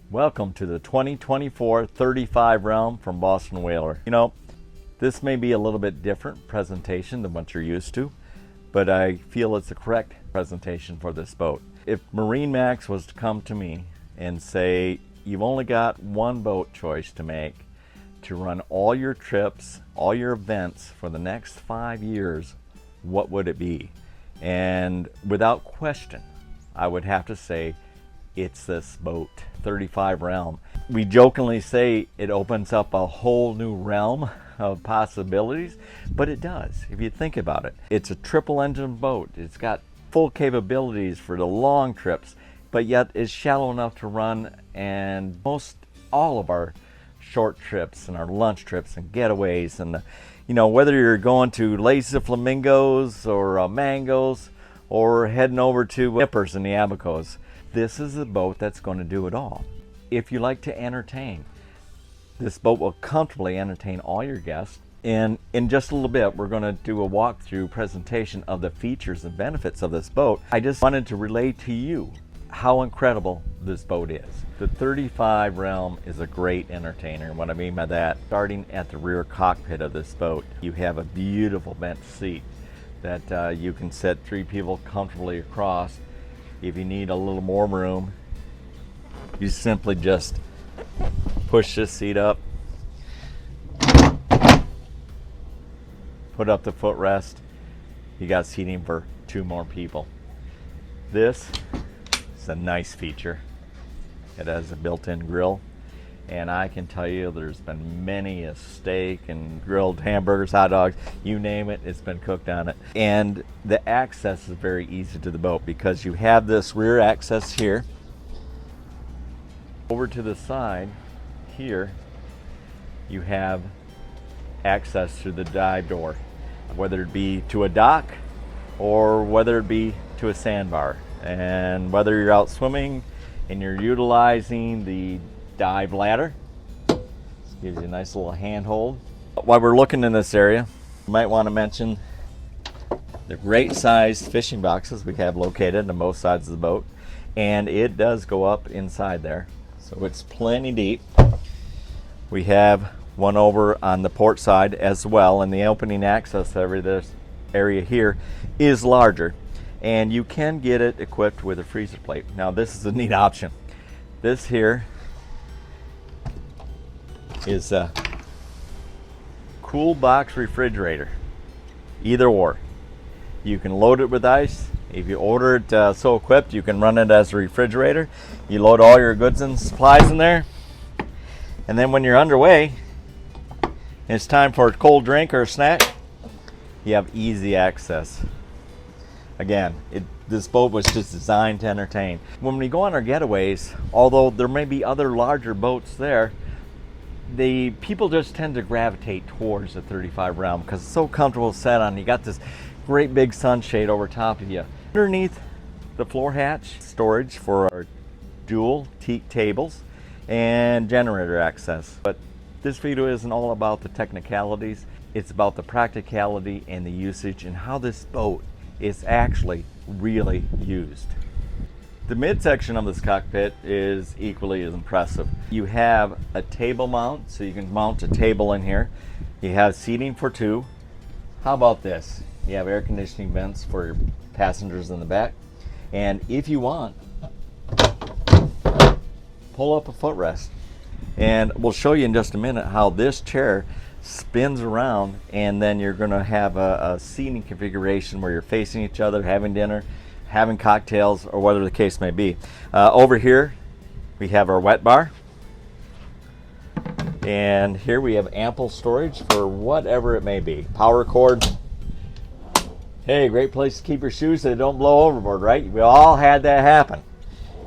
Welcome to the 2024 35 Realm from Boston Whaler. You know, this may be a little bit different presentation than what you're used to, but I feel it's the correct presentation for this boat. If MarineMax was to come to me and say, you've only got one boat choice to make to run all your trips, all your events for the next 5 years, what would it be? And without question, I would have to say it's this boat, 35 Realm. We jokingly say it opens up a whole new realm of possibilities, but it does if you think about it. It's a triple engine boat. It's got full capabilities for the long trips, but yet is shallow enough to run and most all of our short trips and our lunch trips and getaways, and whether you're going to Lazy Flamingos or Mangoes or heading over to Nippers in the Abacos, this is a boat that's going to do it all. If you like to entertain, this boat will comfortably entertain all your guests. And in just a little bit, we're going to do a walkthrough presentation of the features and benefits of this boat. I just wanted to relay to you how incredible this boat is. The 35 Realm is a great entertainer. What I mean by that, starting at the rear cockpit of this boat, you have a beautiful bench seat that you can sit 3 people comfortably across. If you need a little more room, you simply just push this seat up, put up the footrest, you got seating for 2 more people. This is a nice feature. It has a built-in grill, and I can tell you there's been many a steak and grilled hamburgers, hot dogs, you name it, it's been cooked on it. And the access is very easy to the boat because you have this rear access here. Over to the side here, you have access through the dive door, whether it be to a dock or whether it be to a sandbar. And whether you're out swimming and you're utilizing the dive ladder, gives you a nice little handhold. While we're looking in this area, you might want to mention the great sized fishing boxes we have located on both sides of the boat, and it does go up inside there, so it's plenty deep. We have one over on the port side as well, and the opening access area here is larger, and you can get it equipped with a freezer plate. Now this is a neat option. This here is a cool box refrigerator, either or. You can load it with ice. If you order it so equipped, you can run it as a refrigerator. You load all your goods and supplies in there, and then when you're underway and it's time for a cold drink or a snack, you have easy access. Again, this boat was just designed to entertain. When we go on our getaways, although there may be other larger boats there, the people just tend to gravitate towards the 35 Realm because it's so comfortable to sit on. You got this great big sunshade over top of you. Underneath the floor hatch, storage for our dual teak tables and generator access. But this video isn't all about the technicalities. It's about the practicality and the usage and how this boat is actually really used. The midsection of this cockpit is equally as impressive. You have a table mount, so you can mount a table in here. You have seating for 2. How about this? You have air conditioning vents for your passengers in the back. And if you want, pull up a footrest. And we'll show you in just a minute how this chair spins around, and then you're going to have a seating configuration where you're facing each other, having dinner, having cocktails, or whatever the case may be. Over here we have our wet bar, and here we have ample storage for whatever it may be. Power cord. Hey, great place to keep your shoes so they don't blow overboard, right? We all had that happen.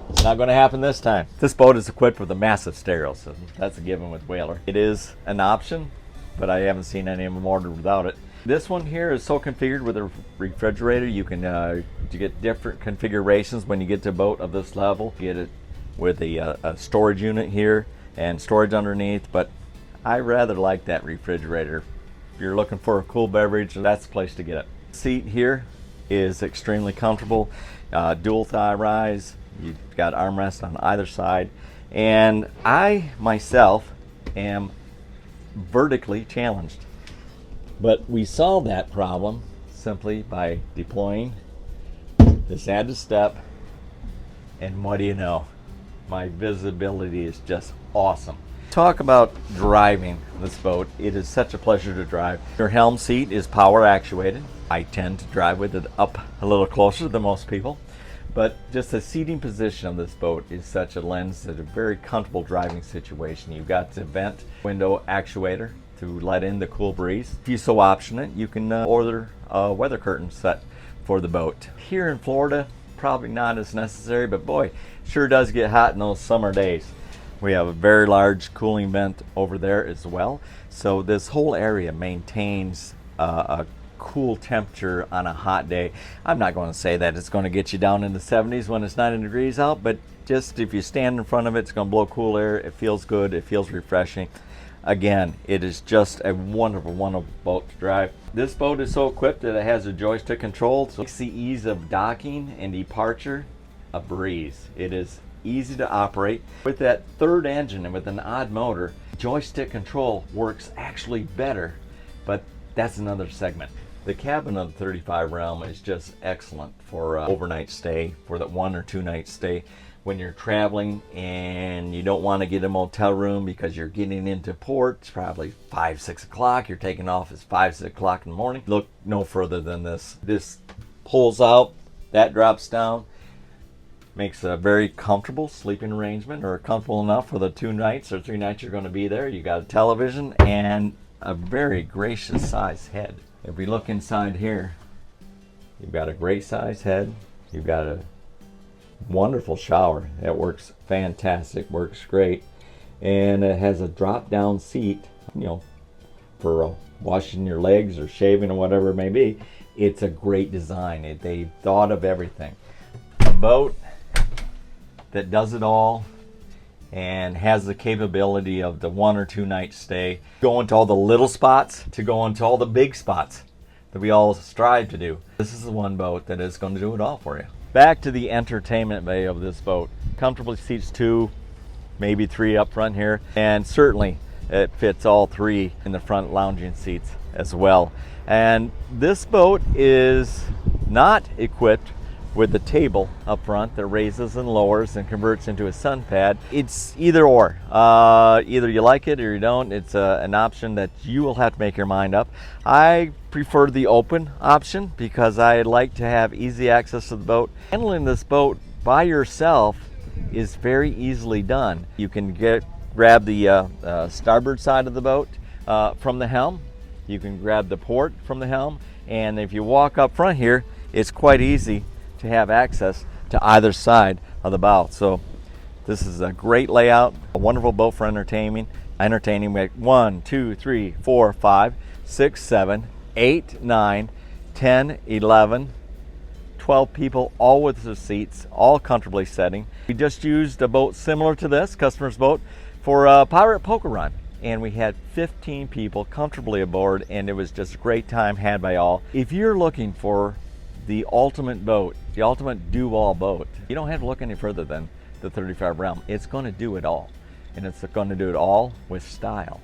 It's not going to happen this time. This boat is equipped with a massive stereo system. That's a given with Whaler. It is an option, but I haven't seen any of them ordered without it. This one here is so configured with a refrigerator. You can you get different configurations when you get to a boat of this level. You get it with a storage unit here and storage underneath, but I rather like that refrigerator. If you're looking for a cool beverage, that's the place to get it. Seat here is extremely comfortable. Dual thigh rise. You've got armrests on either side, And I myself am vertically challenged. But we solved that problem simply by deploying this added step, and what do you know? My visibility is just awesome. Talk about driving this boat. It is such a pleasure to drive. Your helm seat is power actuated. I tend to drive with it up a little closer than most people, but just the seating position of this boat is such a lends to a very comfortable driving situation. You've got the vent window actuator to let in the cool breeze. If you so option it, you can order a weather curtain set for the boat. Here in Florida, probably not as necessary, but boy, sure does get hot in those summer days. We have a very large cooling vent over there as well. So this whole area maintains a cool temperature on a hot day. I'm not going to say that it's going to get you down in the 70s when it's 90 degrees out, but just if you stand in front of it, it's going to blow cool air. It feels good. It feels refreshing. Again, it is just a wonderful, wonderful boat to drive. This boat is so equipped that it has a joystick control, so it makes the ease of docking and departure a breeze. It is easy to operate. With that third engine and with an odd motor, joystick control works actually better, but that's another segment. The cabin of the 35 Realm is just excellent for overnight stay, for that 1 or 2 night stay. When you're traveling and you don't want to get a motel room because you're getting into port, it's probably 5, 6 o'clock, you're taking off, it's 5, 6 o'clock in the morning. Look no further than this. This pulls out, that drops down, makes a very comfortable sleeping arrangement, or comfortable enough for the 2 nights or 3 nights you're going to be there. You got a television and a very gracious size head. If we look inside here, you've got a great size head. You've got a wonderful shower. It works fantastic, works great. And it has a drop down seat, you know, for washing your legs or shaving or whatever it may be. It's a great design. They thought of everything. A boat that does it all and has the capability of the 1 or 2 night stay, going to all the little spots to going to all the big spots that we all strive to do. This is the one boat that is going to do it all for you. Back to the entertainment bay of this boat. Comfortably seats 2, maybe 3 up front here, and certainly it fits all 3 in the front lounging seats as well. And this boat is not equipped with the table up front that raises and lowers and converts into a sun pad. It's either or. Either you like it or you don't. It's an option that you will have to make your mind up. I prefer the open option because I like to have easy access to the boat. Handling this boat by yourself is very easily done. You can grab the starboard side of the boat from the helm. You can grab the port from the helm, and if you walk up front here, it's quite easy to have access to either side of the bow. So this is a great layout, a wonderful boat for entertaining. We have 1, 2, 3, 4, 5, 6, 7, 8, 9, 10, 11, 12 people, all with the seats, all comfortably sitting. We just used a boat similar to this, customer's boat, for a pirate poker run. And we had 15 people comfortably aboard, and it was just a great time had by all. If you're looking for the ultimate boat, the ultimate do-all boat, you don't have to look any further than the 35 Realm. It's going to do it all, and it's going to do it all with style.